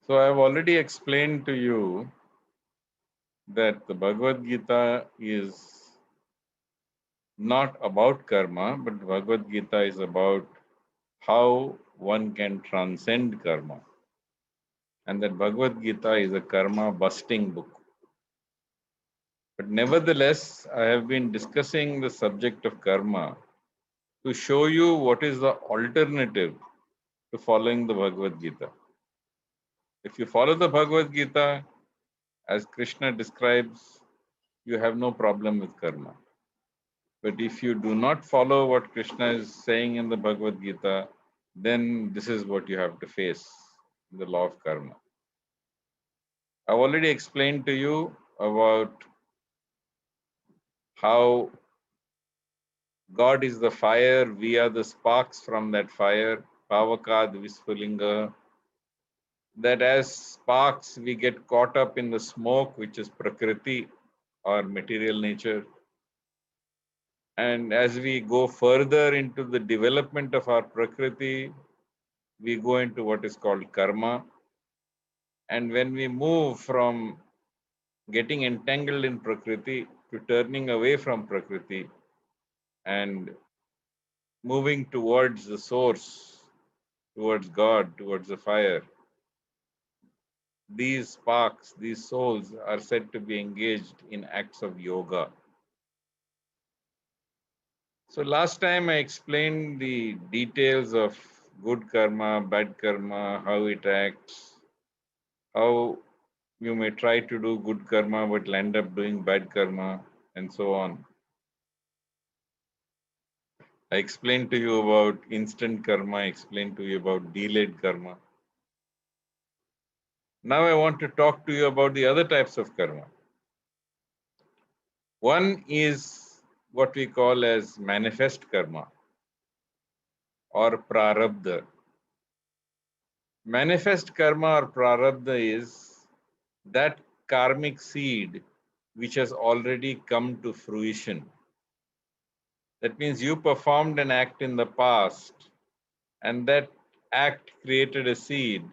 So I have already explained to you that the Bhagavad Gita is not about karma, but Bhagavad Gita is about how one can transcend karma. And that Bhagavad Gita is a karma busting book. But nevertheless, I have been discussing the subject of karma to show you what is the alternative to following the Bhagavad Gita. If you follow the Bhagavad Gita, as Krishna describes, you have no problem with karma. But if you do not follow what Krishna is saying in the Bhagavad Gita, then this is what you have to face, the law of karma. I've already explained to you about how God is the fire, we are the sparks from that fire, Pavakad Vispulinga, that as sparks we get caught up in the smoke, which is Prakriti or material nature. And as we go further into the development of our Prakriti, we go into what is called karma. And when we move from getting entangled in Prakriti to turning away from Prakriti and moving towards the source, towards God, towards the fire, these sparks, these souls are said to be engaged in acts of yoga. So last time I explained the details of good karma, bad karma, how it acts, how you may try to do good karma but end up doing bad karma, and so on. I explained to you about instant karma, I explained to you about delayed karma. Now I want to talk to you about the other types of karma. One is what we call as manifest karma or prarabdha. Manifest karma or prarabdha is that karmic seed which has already come to fruition. That means you performed an act in the past, and that act created a seed,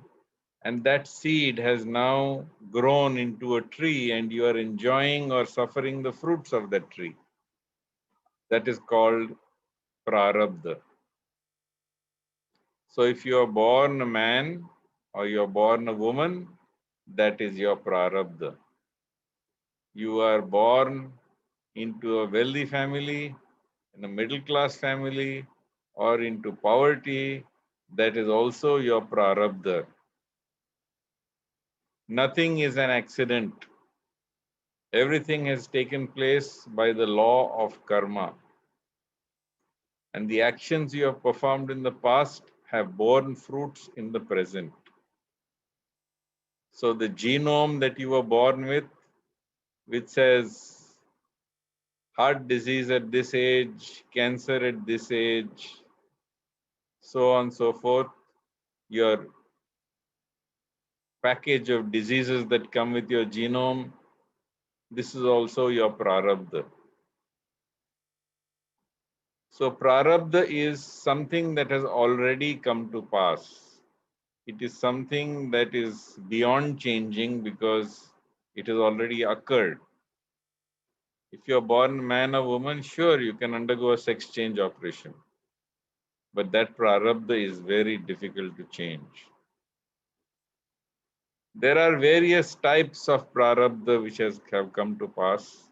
and that seed has now grown into a tree, and you are enjoying or suffering the fruits of that tree. That is called prarabdha. So if you are born a man or you are born a woman, that is your prarabdha. You are born into a wealthy family, in a middle class family, or into poverty, that is also your prarabdha. Nothing is an accident. Everything has taken place by the law of karma. And the actions you have performed in the past have borne fruits in the present. So the genome that you were born with, which says heart disease at this age, cancer at this age, so on and so forth, your package of diseases that come with your genome, this is also your prarabdha. So prarabdha is something that has already come to pass. It is something that is beyond changing because it has already occurred. If you're born man or woman, sure, you can undergo a sex change operation. But that prarabdha is very difficult to change. There are various types of prarabdha which have come to pass.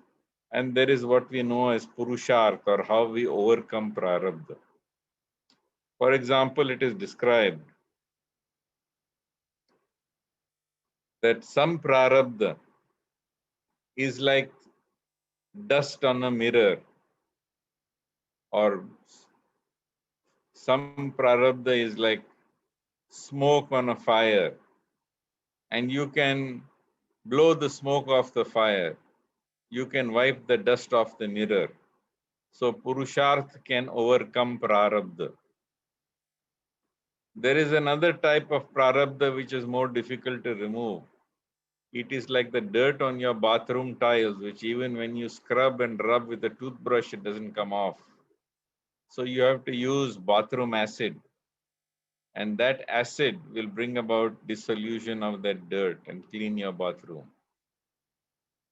And there is what we know as purusharth, or how we overcome prarabdha. For example, it is described that some prarabdha is like dust on a mirror, or some prarabdha is like smoke on a fire, and you can blow the smoke off the fire. You can wipe the dust off the mirror. So purusharth can overcome prarabdha. There is another type of prarabdha which is more difficult to remove. It is like the dirt on your bathroom tiles, which even when you scrub and rub with a toothbrush, it doesn't come off. So you have to use bathroom acid. and that acid will bring about dissolution of that dirt and clean your bathroom.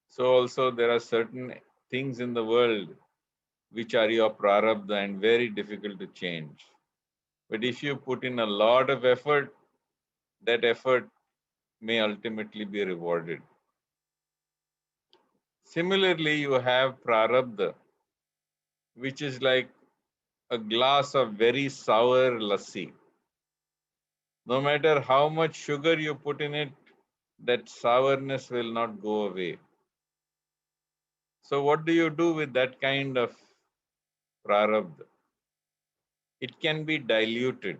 So also there are certain things in the world which are your prarabdha and very difficult to change. But if you put in a lot of effort, that effort may ultimately be rewarded. Similarly, you have prarabdha, which is like a glass of very sour lassi. No matter how much sugar you put in it, that sourness will not go away. So what do you do with that kind of prarabdha? It can be diluted.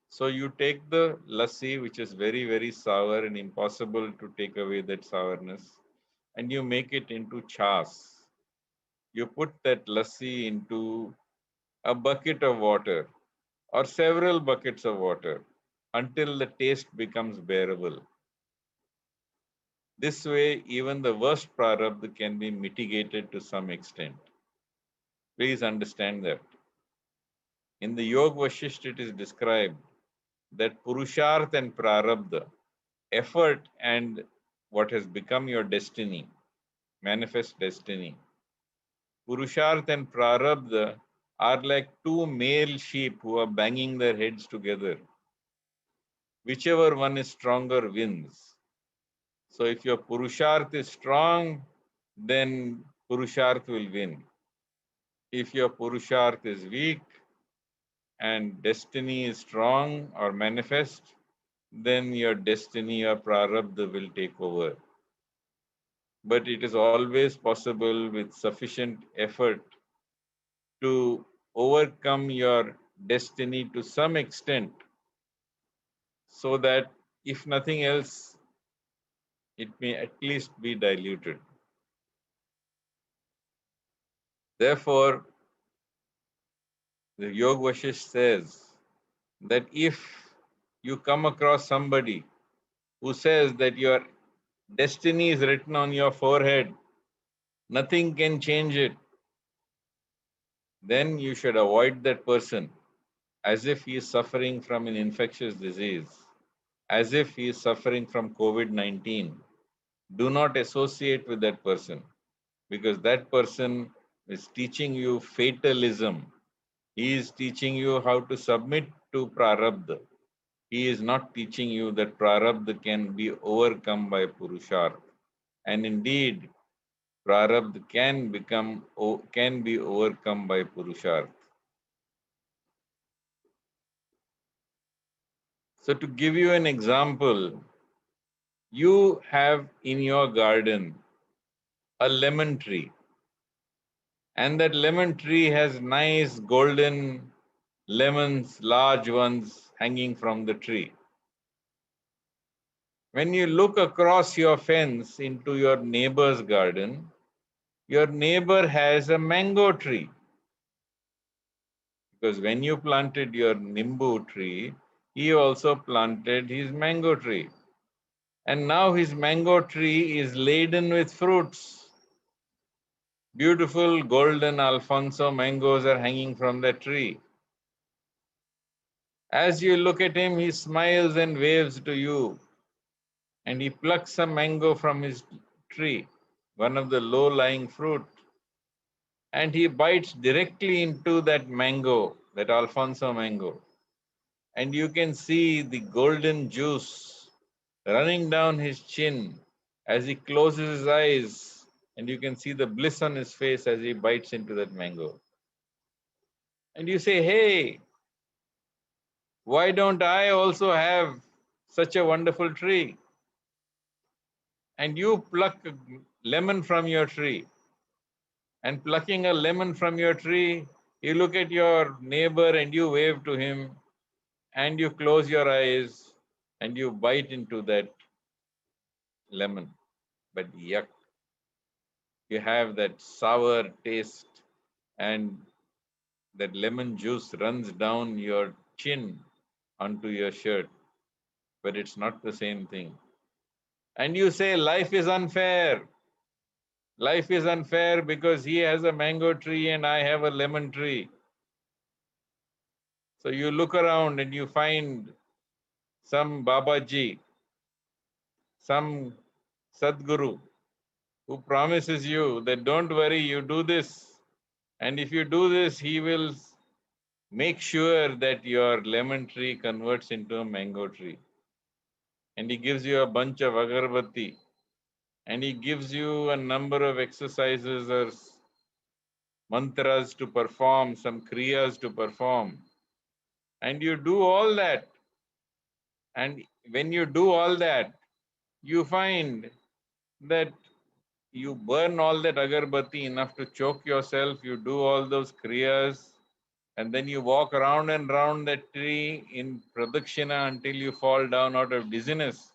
So you take the lassi, which is very, very sour and impossible to take away that sourness, and you make it into chas. You put that lassi into a bucket of water or several buckets of water until the taste becomes bearable. This way, even the worst prarabdha can be mitigated to some extent. Please understand that. In the Yoga Vasishtha, it is described that Purusharth and Prarabdha, effort and what has become your destiny, manifest destiny. Purusharth and Prarabdha are like two male sheep who are banging their heads together. Whichever one is stronger wins. So if your Purusharth is strong, then Purusharth will win. If your Purusharth is weak and destiny is strong or manifest, then your destiny or prarabdha will take over. But it is always possible with sufficient effort to overcome your destiny to some extent, so that if nothing else, it may at least be diluted. Therefore, the Yoga Vasishtha says that if you come across somebody who says that your destiny is written on your forehead, nothing can change it, then you should avoid that person as if he is suffering from an infectious disease, as if he is suffering from COVID-19. Do not associate with that person because that person is teaching you fatalism. He is teaching you how to submit to prarabdha. He is not teaching you that prarabdha can be overcome by purusharth. And indeed, prarabdha can be overcome by purusharth. So to give you an example, you have in your garden a lemon tree, and that lemon tree has nice golden lemons, large ones hanging from the tree. When you look across your fence into your neighbor's garden, your neighbor has a mango tree. Because when you planted your nimbu tree, he also planted his mango tree. And now his mango tree is laden with fruits. Beautiful golden Alfonso mangoes are hanging from the tree. As you look at him, he smiles and waves to you, and he plucks a mango from his tree, one of the low-lying fruit, and he bites directly into that mango, that Alfonso mango. And you can see the golden juice running down his chin as he closes his eyes, and you can see the bliss on his face as he bites into that mango. And you say, hey, why don't I also have such a wonderful tree? And you pluck a lemon from your tree. And plucking a lemon from your tree, you look at your neighbor and you wave to him, and you close your eyes and you bite into that lemon. But yuck, you have that sour taste, and that lemon juice runs down your chin onto your shirt. But it's not the same thing. And you say, life is unfair. Life is unfair because he has a mango tree and I have a lemon tree. So you look around and you find some Babaji, some Sadguru who promises you that don't worry, you do this. And if you do this, he will make sure that your lemon tree converts into a mango tree. And he gives you a bunch of agarbatti. And he gives you a number of exercises or mantras to perform, some kriyas to perform. And you do all that. And when you do all that, you find that you burn all that agarbatti enough to choke yourself, you do all those kriyas, and then you walk round and round that tree in pradakshina until you fall down out of dizziness.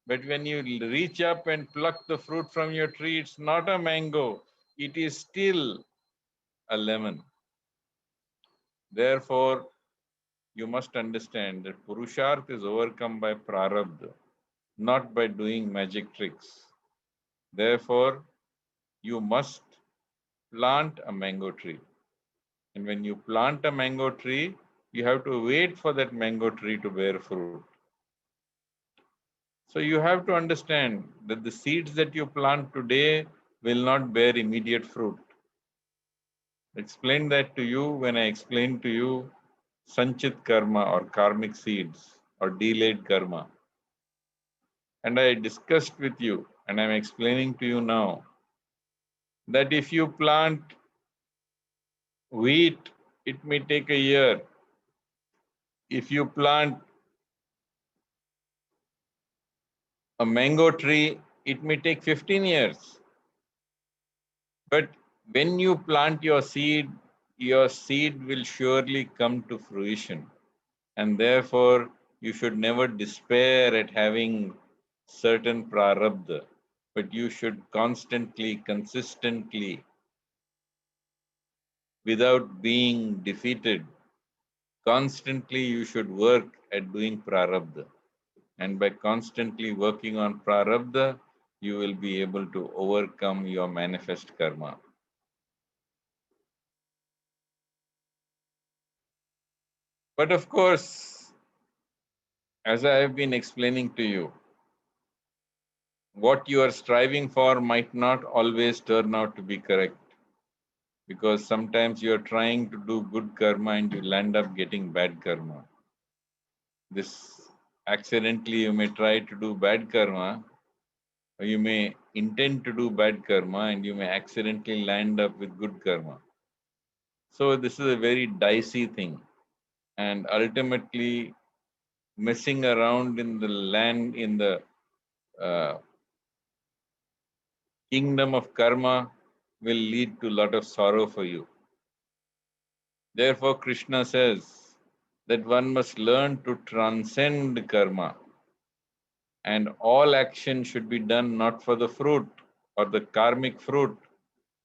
But when you reach up and pluck the fruit from your tree, it's not a mango, it is still a lemon. Therefore, you must understand that Purusharth is overcome by prarabdha, not by doing magic tricks. Therefore, you must plant a mango tree. And when you plant a mango tree, you have to wait for that mango tree to bear fruit. So you have to understand that the seeds that you plant today will not bear immediate fruit. I explained that to you when I explained to you Sanchit karma or karmic seeds or delayed karma. And I discussed with you, and I'm explaining to you now, that if you plant wheat, it may take a year. If you plant a mango tree, it may take 15 years. But when you plant your seed will surely come to fruition. And therefore, you should never despair at having certain prarabdha, but you should constantly, consistently, without being defeated, constantly you should work at doing prarabdha. And by constantly working on prarabdha, you will be able to overcome your manifest karma. But of course, as I have been explaining to you, what you are striving for might not always turn out to be correct. Because sometimes you are trying to do good karma and you land up getting bad karma. This accidentally you may try to do bad karma, or you may intend to do bad karma and you may accidentally land up with good karma. So this is a very dicey thing. And ultimately, messing around in the land, in the uh, kingdom of karma, will lead to a lot of sorrow for you. Therefore, Krishna says that one must learn to transcend karma, and all action should be done not for the fruit or the karmic fruit,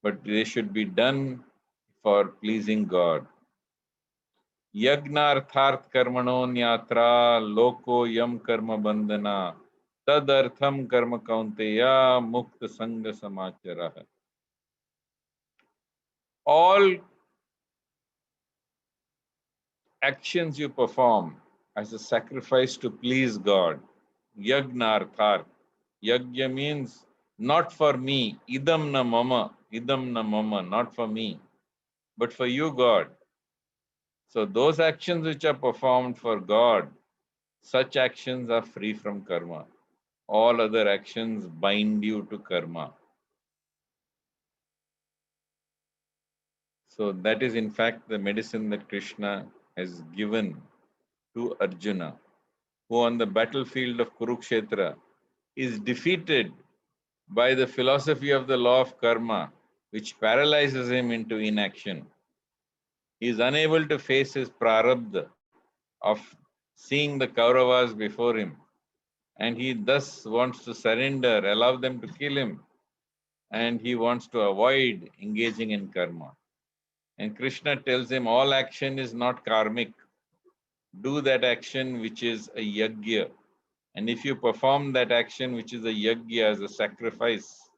but they should be done for pleasing God. Yagnartharth karmanonyatra loko yam karma bandhana tadartham karma kaunteya mukta sanga samachara. All actions you perform as a sacrifice to please God. Yagnarthar. Yagya means not for me. Idam na mama. Idam na mama. Not for me, but for you, God. So those actions which are performed for God, such actions are free from karma. All other actions bind you to karma. So that is in fact the medicine that Krishna has given to Arjuna, who on the battlefield of Kurukshetra is defeated by the philosophy of the law of karma, which paralyzes him into inaction. He is unable to face his prarabdha of seeing the Kauravas before him, and he thus wants to surrender, allow them to kill him, and he wants to avoid engaging in karma. And Krishna tells him all action is not karmic. Do that action which is a yajna. And if you perform that action which is a yajna as a sacrifice,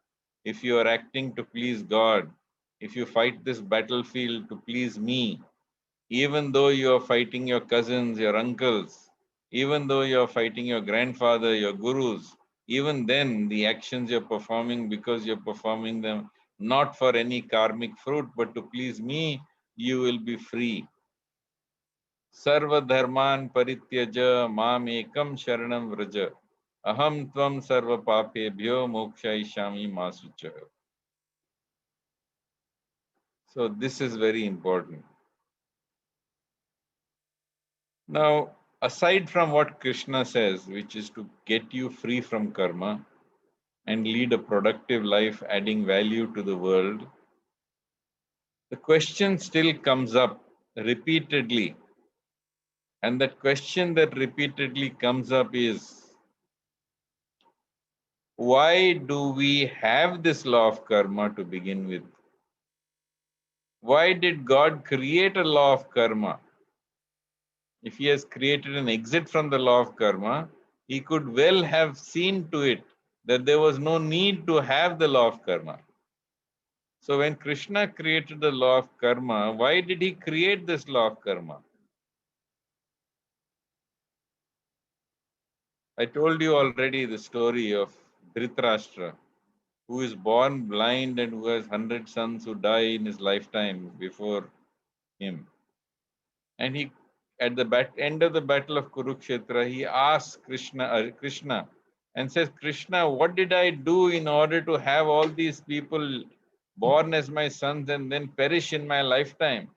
if you are acting to please God, if you fight this battlefield to please me, Even though you are fighting your cousins, your uncles, even though you are fighting your grandfather, your gurus, even then the actions you're performing, because you're performing them not for any karmic fruit, but to please me, you will be free. Sarva dharman parityaja mam ekam sharanam vraja. Aham tvam sarva papebhyo mokshayishami masucha. So this is very important. Now, aside from what Krishna says, which is to get you free from karma and lead a productive life, adding value to the world, the question still comes up repeatedly. And that question that repeatedly comes up is, why do we have this law of karma to begin with? Why did God create a law of karma? If he has created an exit from the law of karma, he could well have seen to it that there was no need to have the law of karma. So when Krishna created the law of karma, why did he create this law of karma? I told you already the story of Dhritarashtra, who is born blind and who has 100 sons who die in his lifetime before him. And he, at the end of the battle of Kurukshetra, he asks Krishna and says, Krishna, what did I do in order to have all these people born as my sons and then perish in my lifetime?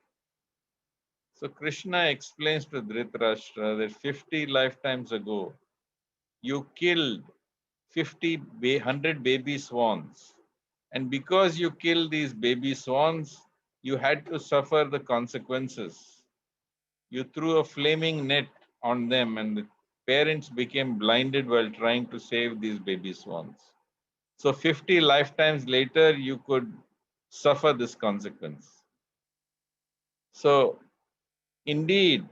So Krishna explains to Dhritarashtra that 50 lifetimes ago, you killed 100 baby swans. And because you killed these baby swans, you had to suffer the consequences. You threw a flaming net on them, and the parents became blinded while trying to save these baby swans. So 50 lifetimes later, you could suffer this consequence. So indeed,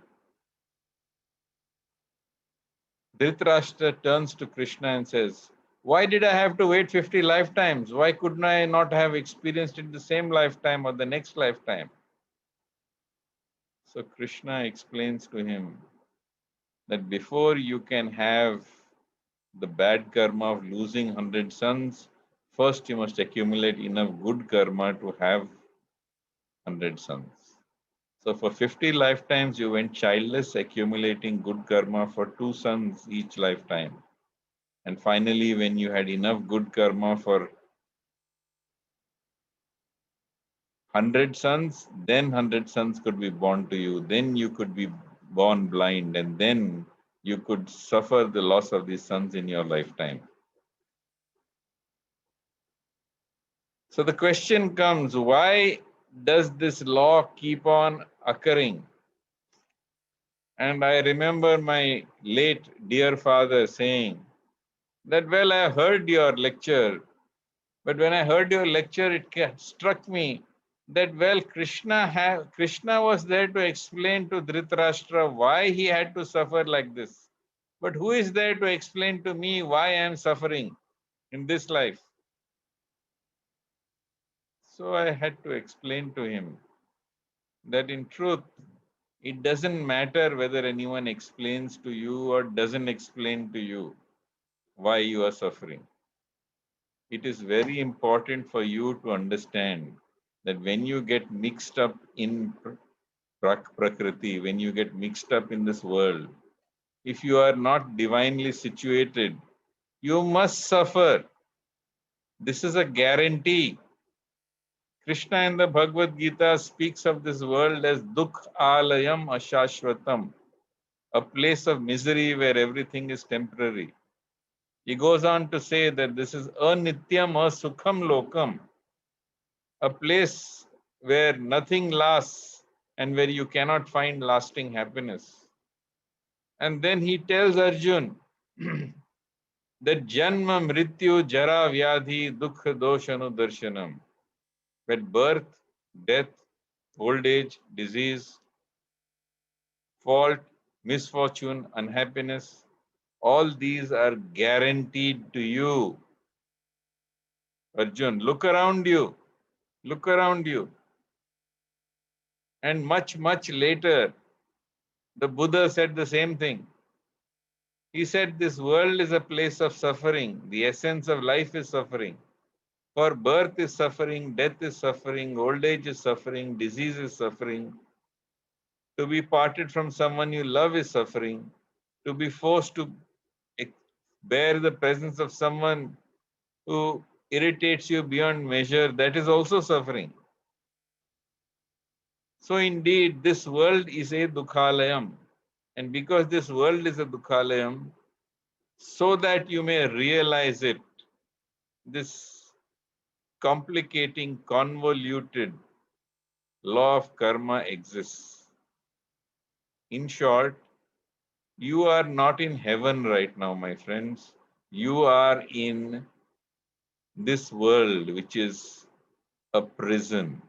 Dhritarashtra turns to Krishna and says, why did I have to wait 50 lifetimes? Why couldn't I not have experienced it the same lifetime or the next lifetime? So Krishna explains to him that before you can have the bad karma of losing 100 sons, first you must accumulate enough good karma to have 100 sons. So for 50 lifetimes, you went childless, accumulating good karma for 2 sons each lifetime. And finally, when you had enough good karma for 100 sons, then 100 sons could be born to you. Then you could be born blind, and then you could suffer the loss of these sons in your lifetime. So the question comes, why does this law keep on occurring? And I remember my late dear father saying that, well, I heard your lecture, but when I heard your lecture, it struck me that, well, Krishna was there to explain to Dhritarashtra why he had to suffer like this. But who is there to explain to me why I am suffering in this life? So I had to explain to him that in truth, it doesn't matter whether anyone explains to you or doesn't explain to you why you are suffering. It is very important for you to understand that when you get mixed up in Prakriti, when you get mixed up in this world, if you are not divinely situated, you must suffer. This is a guarantee. Krishna in the Bhagavad Gita speaks of this world as Dukh Alayam Ashashvatam, a place of misery where everything is temporary. He goes on to say that this is Anityam Asukham Lokam, a place where nothing lasts and where you cannot find lasting happiness. And then he tells Arjun that Janma Mrityu Jara Vyadhi Dukha Doshanu Darshanam, that birth, death, old age, disease, fault, misfortune, unhappiness, all these are guaranteed to you. Arjun, look around you. Look around you. And much, much later, the Buddha said the same thing. He said, this world is a place of suffering. The essence of life is suffering. For birth is suffering, death is suffering, old age is suffering, disease is suffering. To be parted from someone you love is suffering. To be forced to bear the presence of someone who irritates you beyond measure, that is also suffering. So indeed, this world is a dukhalayam. And because this world is a dukhalayam, so that you may realize it, this complicating, convoluted law of karma exists. In short, you are not in heaven right now, my friends. You are in this world, which is a prison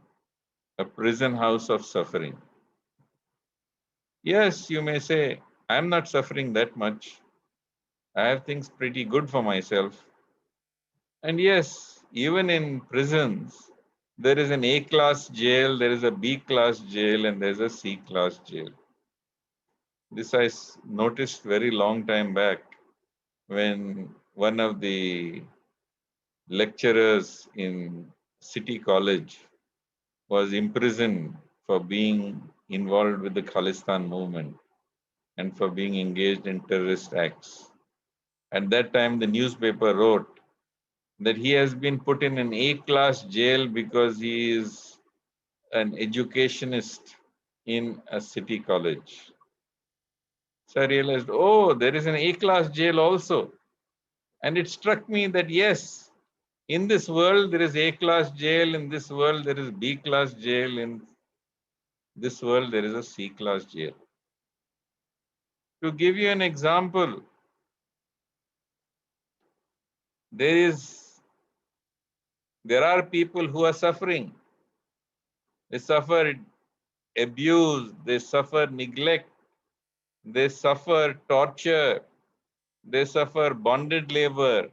house of suffering. Yes, you may say, I'm not suffering that much. I have things pretty good for myself. And yes, even in prisons, there is an A class jail, there is a B class jail, and there's a C class jail. This I noticed very long time back when one of the lecturers in City College was imprisoned for being involved with the Khalistan movement and for being engaged in terrorist acts. At that time, the newspaper wrote that he has been put in an A-class jail because he is an educationist in a city college. So I realized, oh, there is an A-class jail also. And it struck me that yes, in this world there is A-class jail, in this world there is B-class jail, in this world there is a C-class jail. To give you an example, there are people who are suffering. They suffer abuse, they suffer neglect, they suffer torture, they suffer bonded labor,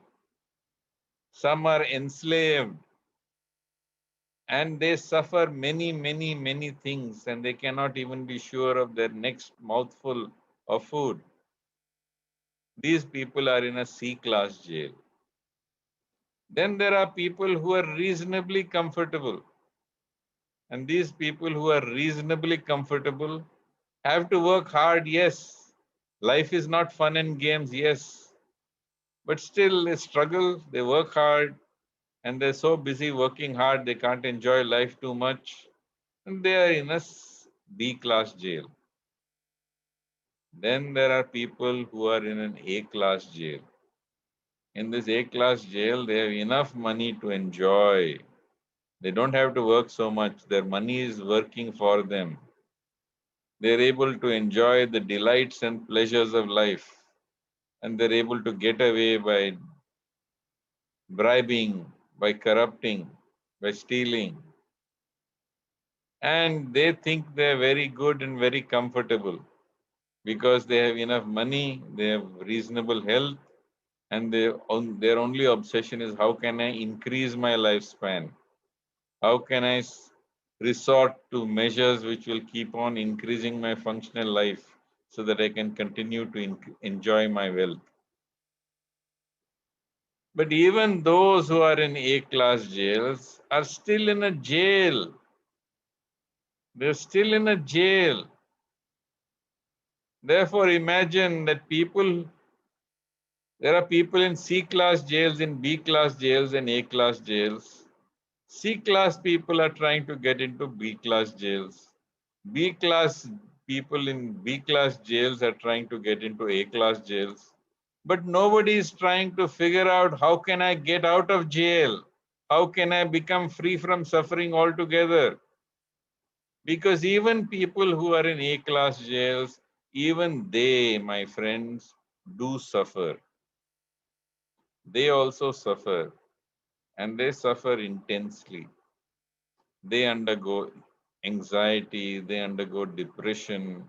some are enslaved, and they suffer many, many, many things, and they cannot even be sure of their next mouthful of food. These people are in a C-class jail. Then there are people who are reasonably comfortable. And these people who are reasonably comfortable have to work hard, yes. Life is not fun and games, yes. But still, they struggle, they work hard, and they're so busy working hard, they can't enjoy life too much. And they are in a B class jail. Then there are people who are in an A class jail. In this A class jail, they have enough money to enjoy. They don't have to work so much. Their money is working for them. They're able to enjoy the delights and pleasures of life. And they're able to get away by bribing, by corrupting, by stealing. And they think they're very good and very comfortable because they have enough money, they have reasonable health, and their only obsession is how can I increase my lifespan? How can I resort to measures which will keep on increasing my functional life so that I can continue to enjoy my wealth? But even those who are in A-class jails are still in a jail. They're still in a jail. Therefore, imagine that there are people in C-class jails, in B-class jails, and A-class jails. C-class people are trying to get into B-class jails. B-class people in B-class jails are trying to get into A-class jails. But nobody is trying to figure out how can I get out of jail? How can I become free from suffering altogether? Because even people who are in A-class jails, even they, my friends, do suffer. They also suffer, and they suffer intensely. They undergo anxiety, they undergo depression,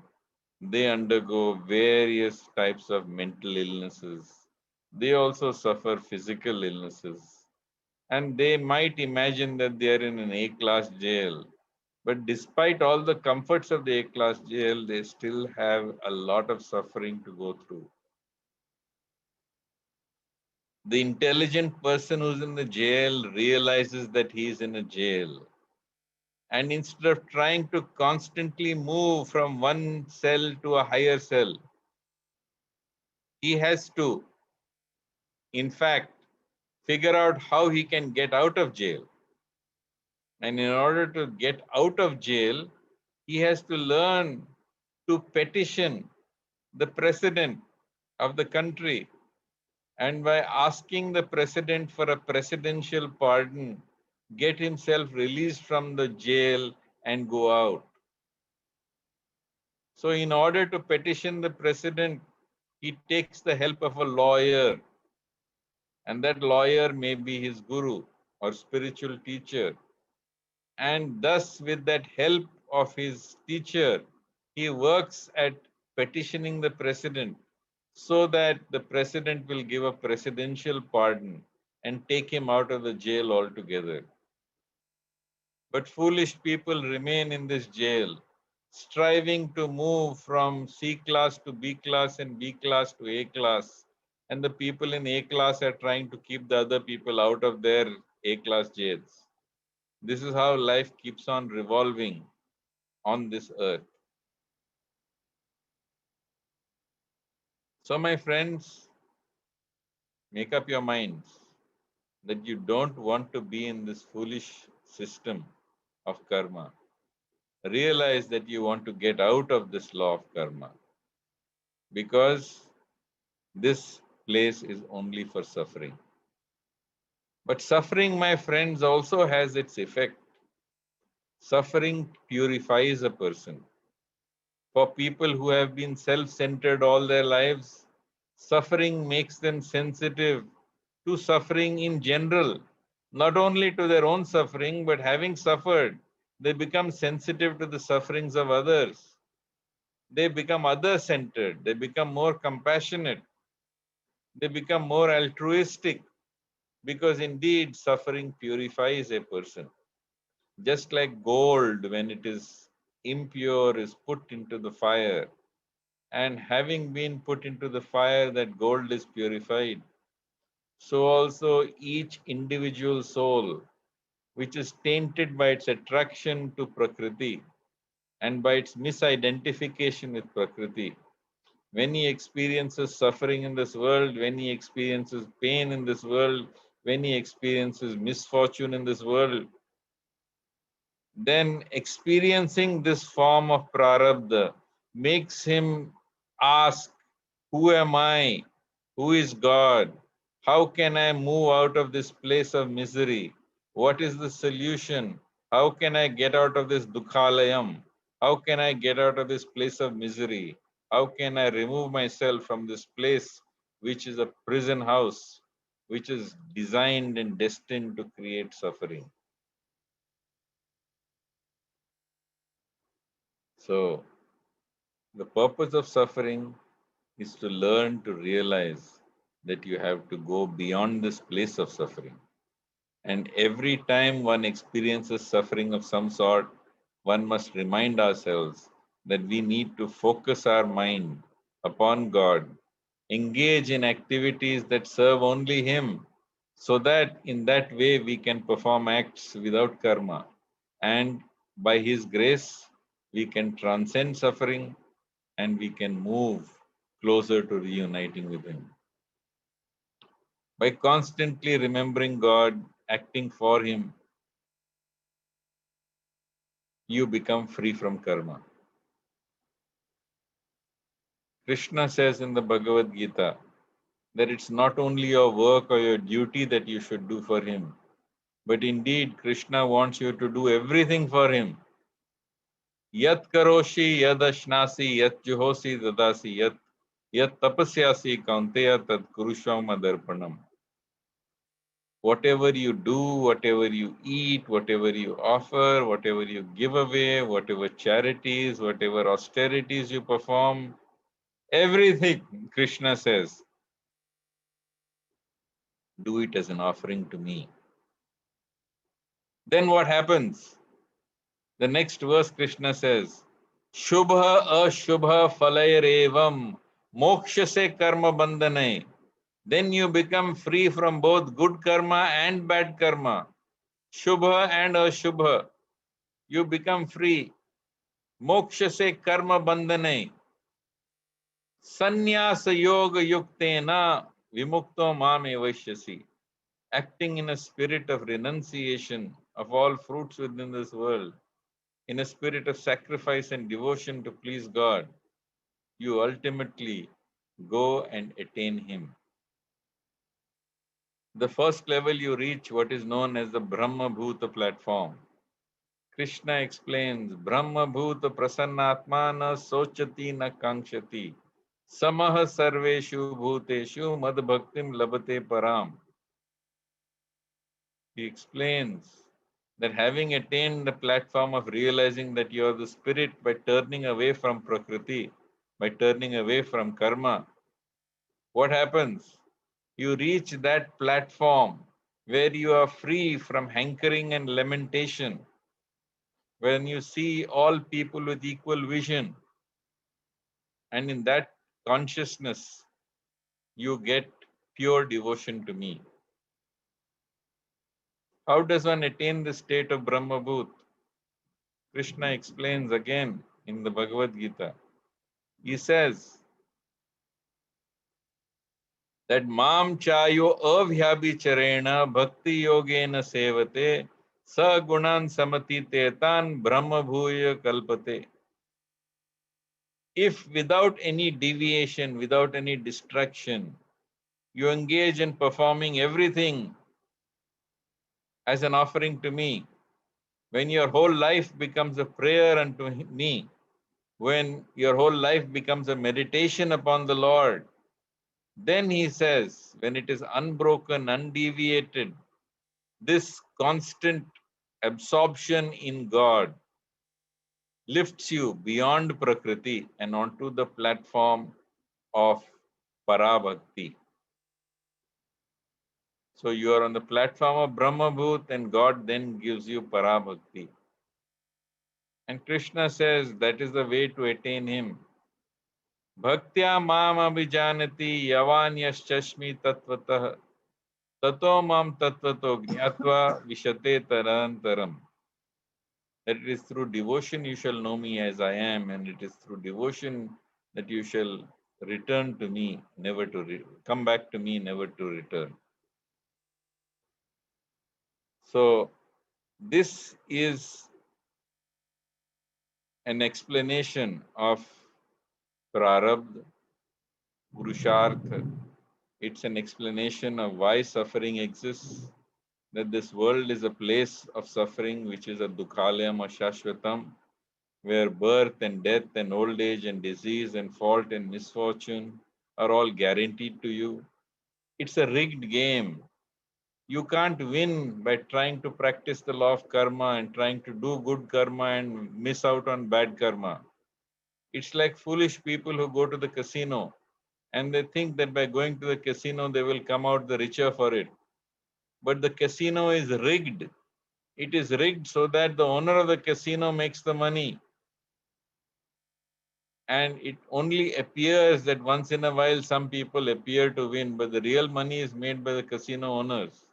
they undergo various types of mental illnesses. They also suffer physical illnesses. And they might imagine that they are in an A-class jail. But despite all the comforts of the A-class jail, they still have a lot of suffering to go through. The intelligent person who's in the jail realizes that he is in a jail. And instead of trying to constantly move from one cell to a higher cell, he has to, in fact, figure out how he can get out of jail. And in order to get out of jail, he has to learn to petition the president of the country. And by asking the president for a presidential pardon, get himself released from the jail and go out. So, in order to petition the president, he takes the help of a lawyer, and that lawyer may be his guru or spiritual teacher. And thus, with that help of his teacher, he works at petitioning the president so that the president will give a presidential pardon and take him out of the jail altogether. But foolish people remain in this jail, striving to move from C class to B class and B class to A class. And the people in A class are trying to keep the other people out of their A class jails. This is how life keeps on revolving on this earth. So, my friends, make up your minds that you don't want to be in this foolish system of karma. Realize that you want to get out of this law of karma because this place is only for suffering. But suffering, my friends, also has its effect. Suffering purifies a person. For people who have been self centered all their lives, suffering makes them sensitive to suffering in general, not only to their own suffering, but having suffered, they become sensitive to the sufferings of others. They become other centered, they become more compassionate, they become more altruistic because indeed suffering purifies a person. Just like gold, when it is impure, is put into the fire, and having been put into the fire, that gold is purified. So also each individual soul, which is tainted by its attraction to Prakriti and by its misidentification with Prakriti, when he experiences suffering in this world, when he experiences pain in this world, when he experiences misfortune in this world, then experiencing this form of prarabdha makes him ask, who am I? Who is God? How can I move out of this place of misery? What is the solution? How can I get out of this dukhalayam? How can I get out of this place of misery? How can I remove myself from this place which is a prison house, which is designed and destined to create suffering? So, the purpose of suffering is to learn to realize that you have to go beyond this place of suffering. And every time one experiences suffering of some sort, one must remind ourselves that we need to focus our mind upon God, engage in activities that serve only Him, so that in that way we can perform acts without karma. And by His grace, we can transcend suffering and we can move closer to reuniting with Him. By constantly remembering God, acting for Him, you become free from karma. Krishna says in the Bhagavad Gita that it's not only your work or your duty that you should do for Him, but indeed Krishna wants you to do everything for Him. Yat karoshi yad ashnasi yat juhosi dadasi yat tapasyasi kaunteya tad kurushvam adarpanam. Whatever you do, whatever you eat, whatever you offer, whatever you give away, whatever charities, whatever austerities you perform, everything, Krishna says, do it as an offering to me. Then what happens? The next verse, Krishna says, Shubha ashubha falayarevam moksha se karma bandhane. Then you become free from both good karma and bad karma. Shubha and ashubha. You become free. Moksha se karma bandhane. Sannyasa yoga yuktena vimukto mame vaishyasi. Acting in a spirit of renunciation of all fruits within this world, in a spirit of sacrifice and devotion to please God, you ultimately go and attain Him. The first level you reach what is known as the Brahma Bhuta platform. Krishna explains, Brahma Bhuta prasannatmana sochati na kankshati. Samaha sarveshu bhuteshu mad bhaktim labate param. He explains that having attained the platform of realizing that you are the spirit by turning away from prakriti, by turning away from karma, what happens? You reach that platform where you are free from hankering and lamentation, when you see all people with equal vision, and in that consciousness, you get pure devotion to me. How does one attain the state of Brahma Bhut? Krishna explains again in the Bhagavad Gita. He says that Mam Chayo Avyabhicharena Bhakti Yogena Sevate Sa Gunan Samati Tetan Brahma Bhuya Kalpate. If without any deviation, without any distraction, you engage in performing everything as an offering to me, when your whole life becomes a prayer unto me, when your whole life becomes a meditation upon the Lord, then he says, when it is unbroken, undeviated, this constant absorption in God lifts you beyond Prakriti and onto the platform of Parabhakti. So you are on the platform of Brahma Bhut and God then gives you Parabhakti. And Krishna says that is the way to attain Him. Bhaktya mam abhijanati yavan yaschashmi tatvatah tato mam tatvato jnatva vishate tarantaram. That it is through devotion you shall know me as I am, and it is through devotion that you shall return to me, never to come back to me, never to return. So this is an explanation of Prarabdha, Purushartha. It's an explanation of why suffering exists, that this world is a place of suffering, which is a dukhalayam or shashvatam, where birth and death and old age and disease and fault and misfortune are all guaranteed to you. It's a rigged game. You can't win by trying to practice the law of karma and trying to do good karma and miss out on bad karma. It's like foolish people who go to the casino and they think that by going to the casino they will come out the richer for it. But the casino is rigged. It is rigged so that the owner of the casino makes the money. And it only appears that once in a while some people appear to win, but the real money is made by the casino owners.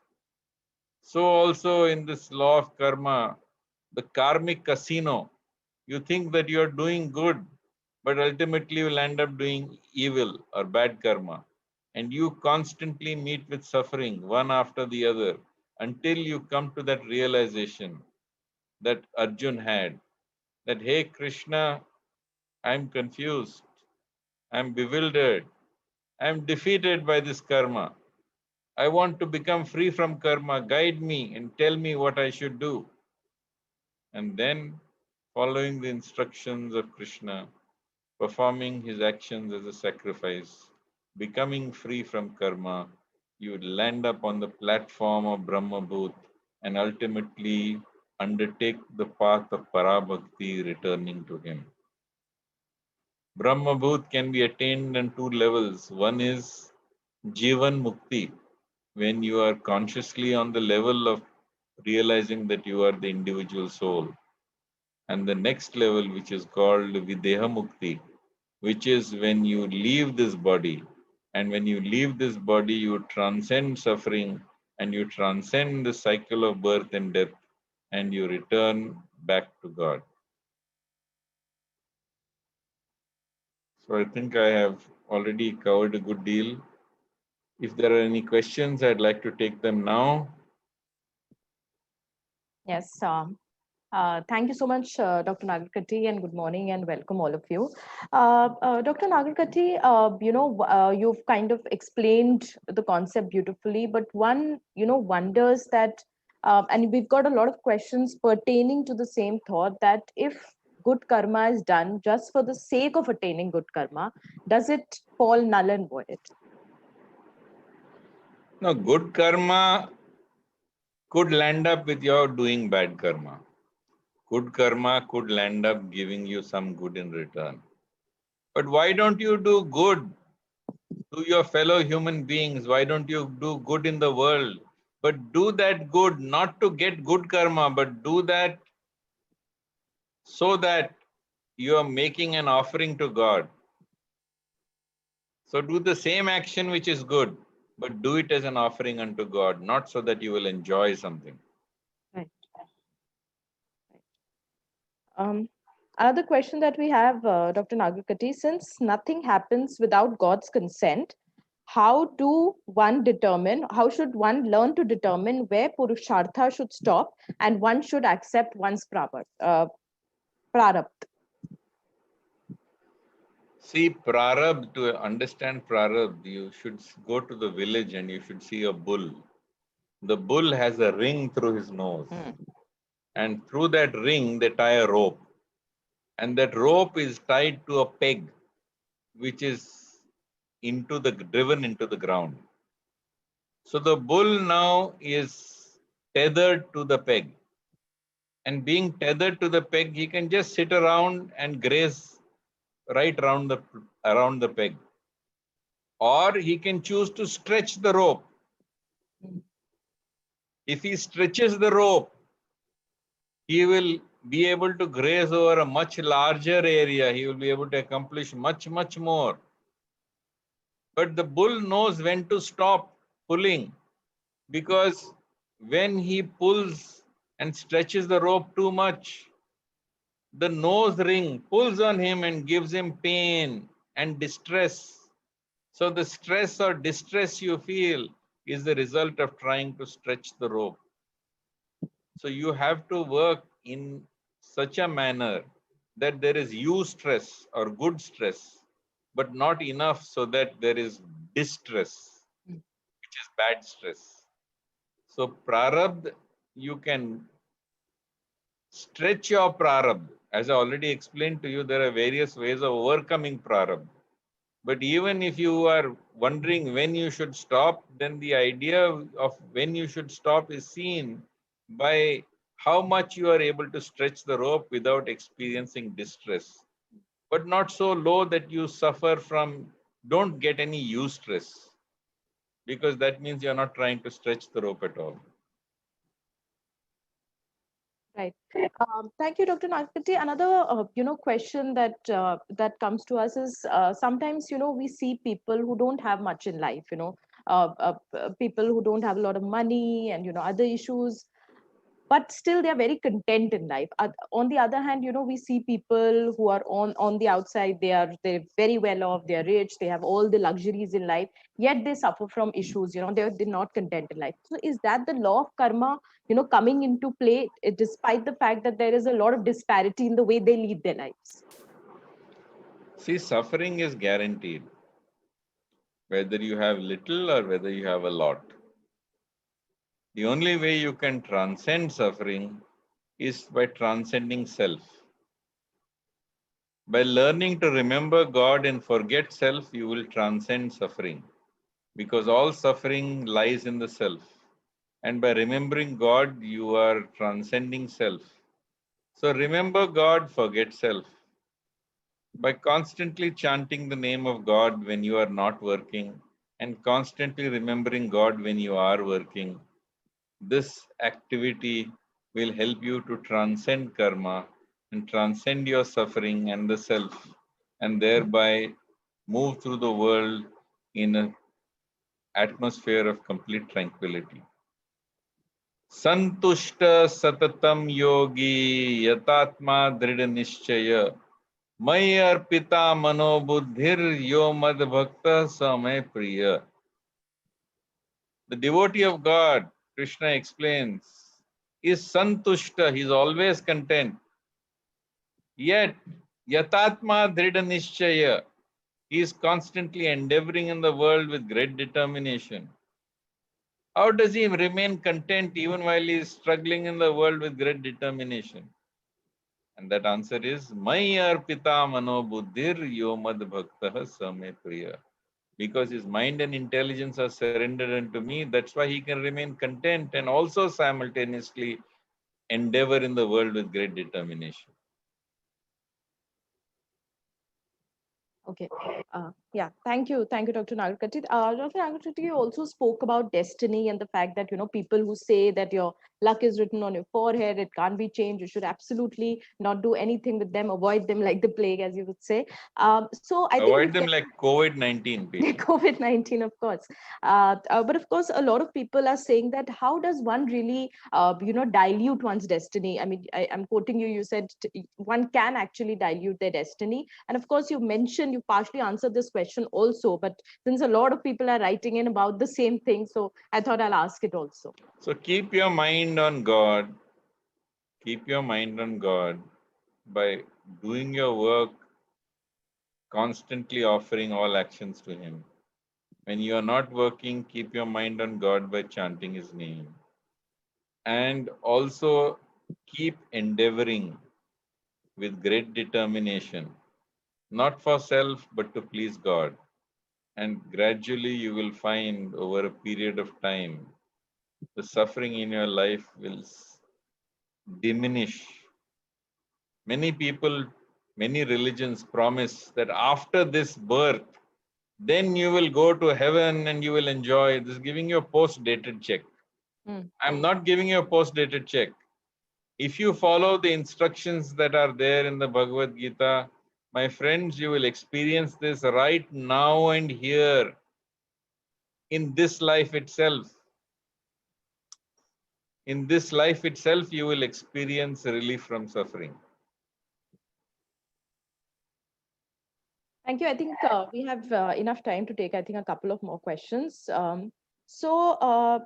So also in this law of karma, the karmic casino, you think that you are doing good, but ultimately you will end up doing evil or bad karma. And you constantly meet with suffering one after the other until you come to that realization that Arjun had, that, hey Krishna, I'm confused, I'm bewildered, I'm defeated by this karma. I want to become free from karma. Guide me and tell me what I should do. And then, following the instructions of Krishna, performing his actions as a sacrifice, becoming free from karma, you would land up on the platform of Brahma Bhut and ultimately undertake the path of Parabhakti, returning to him. Brahma Bhut can be attained on two levels. One is Jivan Mukti, when you are consciously on the level of realizing that you are the individual soul. and the next level, which is called Videha Mukti, which is when you leave this body. And when you leave this body, you transcend suffering and you transcend the cycle of birth and death, and you return back to God. So I think I have already covered a good deal. If there are any questions, I'd like to take them now. Yes. Thank you so much, Dr. Nagarkati, and good morning and welcome all of you. Dr. Nagarkati, you've kind of explained the concept beautifully, but one, wonders that, and we've got a lot of questions pertaining to the same thought that if good karma is done just for the sake of attaining good karma, does it fall null and void? Now, good karma could land up with your doing bad karma. Good karma could land up giving you some good in return. But why don't you do good to your fellow human beings? Why don't you do good in the world? But do that good not to get good karma, but do that so that you are making an offering to God. So do the same action which is good, but do it as an offering unto God, not so that you will enjoy something. Right. Another question that we have, Dr. Nagarkati, since nothing happens without God's consent, how should one learn to determine where Purushartha should stop and one should accept one's prarabdha? See, Prarabdha, to understand Prarabdha, you should go to the village and you should see a bull. The bull has a ring through his nose. And through that ring, they tie a rope. And that rope is tied to a peg, which is driven into the ground. So the bull now is tethered to the peg. And being tethered to the peg, he can just sit around and graze right around the peg. Or he can choose to stretch the rope. If he stretches the rope, he will be able to graze over a much larger area. He will be able to accomplish much, much more. But the bull knows when to stop pulling, because when he pulls and stretches the rope too much, the nose ring pulls on him and gives him pain and distress. So the stress or distress you feel is the result of trying to stretch the rope. So you have to work in such a manner that there is eustress or good stress, but not enough so that there is distress, which is bad stress. So prarabdha, you can stretch your prarabdha. As I already explained to you, there are various ways of overcoming prarabdha. But even if you are wondering when you should stop, then the idea of when you should stop is seen by how much you are able to stretch the rope without experiencing distress, but not so low that you suffer from, don't get any eustress, because that means you're not trying to stretch the rope at all. Right. Thank you, Dr. Nagarkati. Another, question that comes to us is sometimes, we see people who don't have much in life, people who don't have a lot of money and, other issues, but still they're very content in life. On the other hand, we see people who are on the outside, they're very well off, they're rich, they have all the luxuries in life, yet they suffer from issues. They're not content in life. So is that the law of karma, coming into play, despite the fact that there is a lot of disparity in the way they lead their lives? See, suffering is guaranteed, whether you have little or whether you have a lot. The only way you can transcend suffering is by transcending self. By learning to remember God and forget self, you will transcend suffering, because all suffering lies in the self. And by remembering God, you are transcending self. So remember God, forget self. By constantly chanting the name of God when you are not working and constantly remembering God when you are working, this activity will help you to transcend karma and transcend your suffering and the self, and thereby move through the world in an atmosphere of complete tranquility. Santushta satatam yogi yatatma dridha nishchaya Mai arpita mano buddhir yo mad bhakta samay priya. The devotee of God, Krishna explains, is santushta, he is always content. Yet, yatatma dhrida nishchaya, he is constantly endeavoring in the world with great determination. How does he remain content even while he is struggling in the world with great determination? And that answer is, Mai arpita mano buddhir yo mad bhakta samay priya. Because his mind and intelligence are surrendered unto me, that's why he can remain content and also simultaneously endeavor in the world with great determination. Okay. Yeah. Thank you. Thank you, Dr. Nagarkatti. Dr. Nagarkatti, you also spoke about destiny and the fact that, people who say that your luck is written on your forehead, it can't be changed. You should absolutely not do anything with them, avoid them like the plague, as you would say. So I think Avoid we've them like COVID-19 people. COVID-19, of course. But of course, a lot of people are saying that how does one really, dilute one's destiny? I mean, I'm quoting you. You said one can actually dilute their destiny. And of course, you partially answered this question also. But since a lot of people are writing in about the same thing, so I thought I'll ask it also. So keep your mind on God. Keep your mind on God by doing your work, constantly offering all actions to Him. When you are not working, keep your mind on God by chanting His name. And also keep endeavoring with great determination, not for self, but to please God. And gradually you will find over a period of time, the suffering in your life will diminish. Many people, many religions promise that after this birth, then you will go to heaven and you will enjoy. This is giving you a post-dated check. I'm not giving you a post-dated check. If you follow the instructions that are there in the Bhagavad Gita, my friends, you will experience this right now and here in this life itself. In this life itself, you will experience relief from suffering. Thank you. I think we have enough time to take, I think, a couple of more questions. So,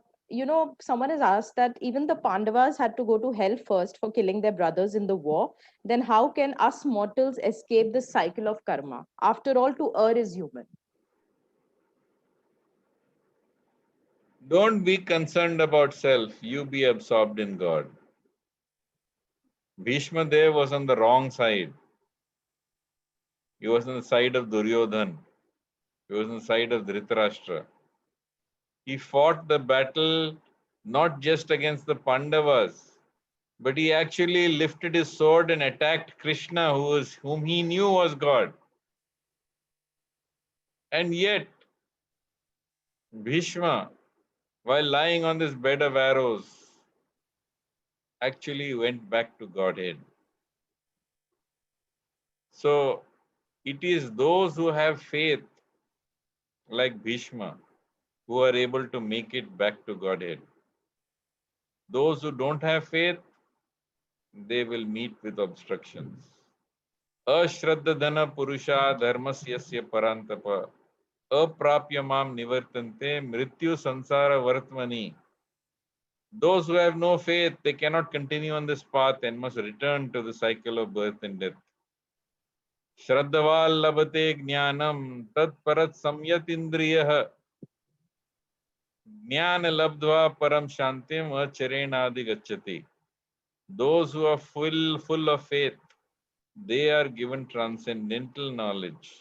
someone has asked that even the Pandavas had to go to hell first for killing their brothers in the war. Then how can us mortals escape the cycle of karma? After all, to err is human. Don't be concerned about self, you be absorbed in God. Bhishma Dev was on the wrong side. He was on the side of Duryodhan. He was on the side of Dhritarashtra. He fought the battle not just against the Pandavas, but he actually lifted his sword and attacked Krishna, whom he knew was God. And yet, Bhishma, while lying on this bed of arrows, actually went back to Godhead. So, it is those who have faith, like Bhishma, who are able to make it back to Godhead. Those who don't have faith, they will meet with obstructions. Ashraddhadana purusha dharmasyasya parantapa aprapyamam nivartante mrityu sansara vartmani. Those who have no faith, they cannot continue on this path and must return to the cycle of birth and death. Shraddhaval labhate jnanam tat parat samyatindriyah jnana labdva param shantim acharenadi gacchati. Those who are full of faith, they are given transcendental knowledge.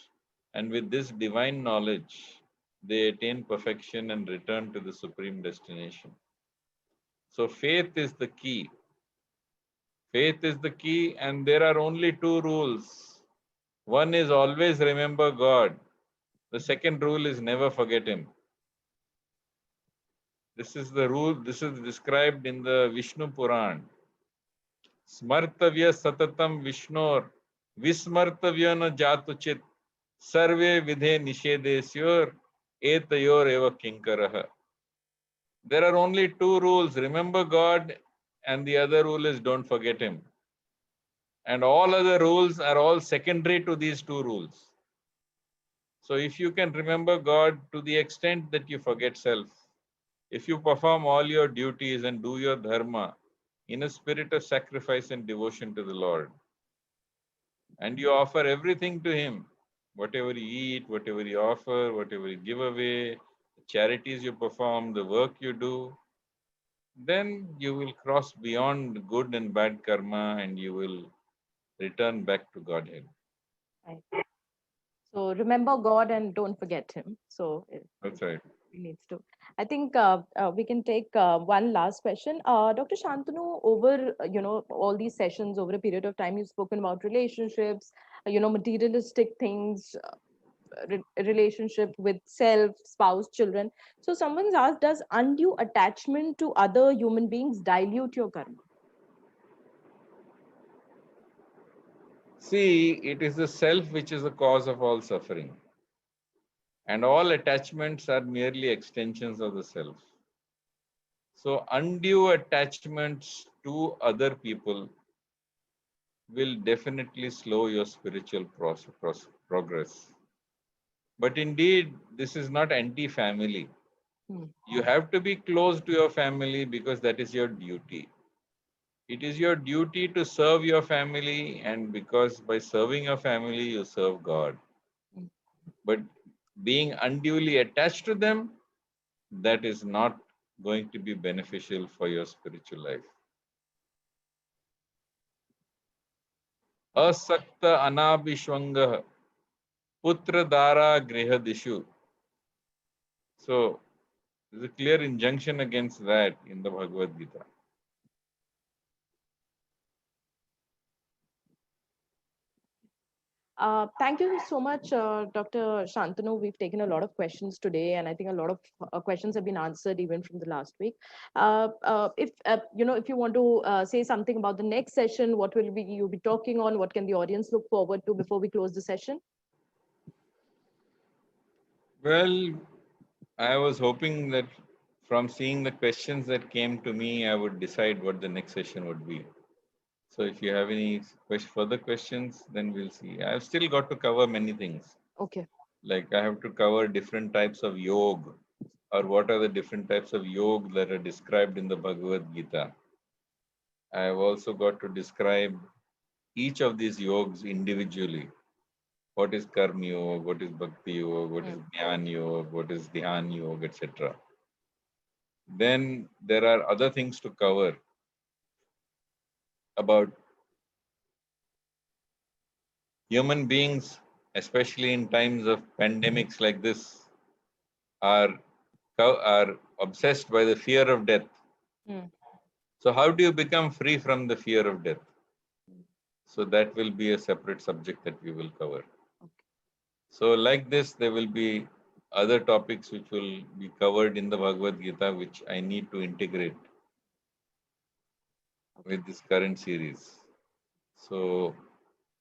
And with this divine knowledge, they attain perfection and return to the supreme destination. So faith is the key. Faith is the key, and there are only two rules. One is always remember God. The second rule is never forget Him. This is the rule, this is described in the Vishnu Puran. Smartavya satatam Vishnor, Vismartavya na jatuchit, Sarve vidhe nishedesyor, etayor eva kinkaraha. There are only two rules. Remember God, and the other rule is don't forget Him. And all other rules are all secondary to these two rules. So if you can remember God to the extent that you forget self, if you perform all your duties and do your dharma in a spirit of sacrifice and devotion to the Lord, and you offer everything to Him, whatever you eat, whatever you offer, whatever you give away, the charities you perform, the work you do, then you will cross beyond good and bad karma and you will return back to Godhead. Right. So remember God and don't forget Him. So That's right. he needs to. I think we can take one last question. Dr. Shantanu, over all these sessions over a period of time, you've spoken about relationships, materialistic things, relationship with self, spouse, children. So someone's asked, does undue attachment to other human beings dilute your karma? See, it is the self which is the cause of all suffering. And all attachments are merely extensions of the self. So undue attachments to other people will definitely slow your spiritual progress. But indeed, this is not anti-family. You have to be close to your family because that is your duty. It is your duty to serve your family, and because by serving your family, you serve God. But being unduly attached to them, that is not going to be beneficial for your spiritual life. Asakta anabhishwanga putra dara grihadishu. So there's a clear injunction against that in the Bhagavad Gita. Thank you so much, Dr. Shantanu. We've taken a lot of questions today, and I think a lot of questions have been answered even from the last week. If if you want to say something about the next session, what will you be talking on? What can the audience look forward to before we close the session? Well, I was hoping that from seeing the questions that came to me, I would decide what the next session would be. So if you have any further questions, then we'll see. I've still got to cover many things. Okay. Like I have to cover different types of yoga, or what are the different types of yoga that are described in the Bhagavad Gita. I've also got to describe each of these yogas individually. What is Karma Yoga, what is Bhakti Yoga, what is Jnana Yoga, what is Dhyan Yoga, etc. Then there are other things to cover about human beings, especially in times of pandemics like this, are obsessed by the fear of death. So how do you become free from the fear of death? So that will be a separate subject that we will cover. So like this, there will be other topics which will be covered in the Bhagavad Gita, which I need to integrate with this current series. So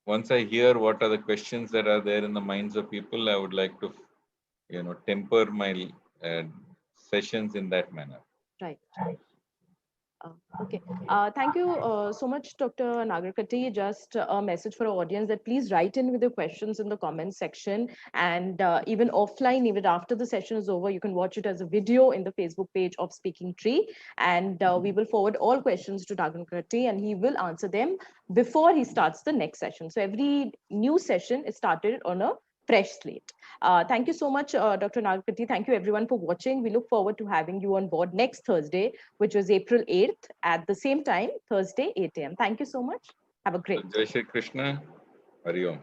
once I hear what are the questions that are there in the minds of people, I would like to, temper my sessions in that manner. Right. Okay. Thank you so much, Dr. Nagarkati. Just a message for our audience that please write in with your questions in the comments section. And even offline, even after the session is over, you can watch it as a video in the Facebook page of Speaking Tree. And we will forward all questions to Nagarkati and he will answer them before he starts the next session. So every new session is started on a fresh slate. Thank you so much, Dr. Nagarkati. Thank you everyone for watching. We look forward to having you on board next Thursday, which was April 8th at the same time, Thursday, 8 a.m. Thank you so much. Have a great day. Jai Shri Krishna. Hari Om.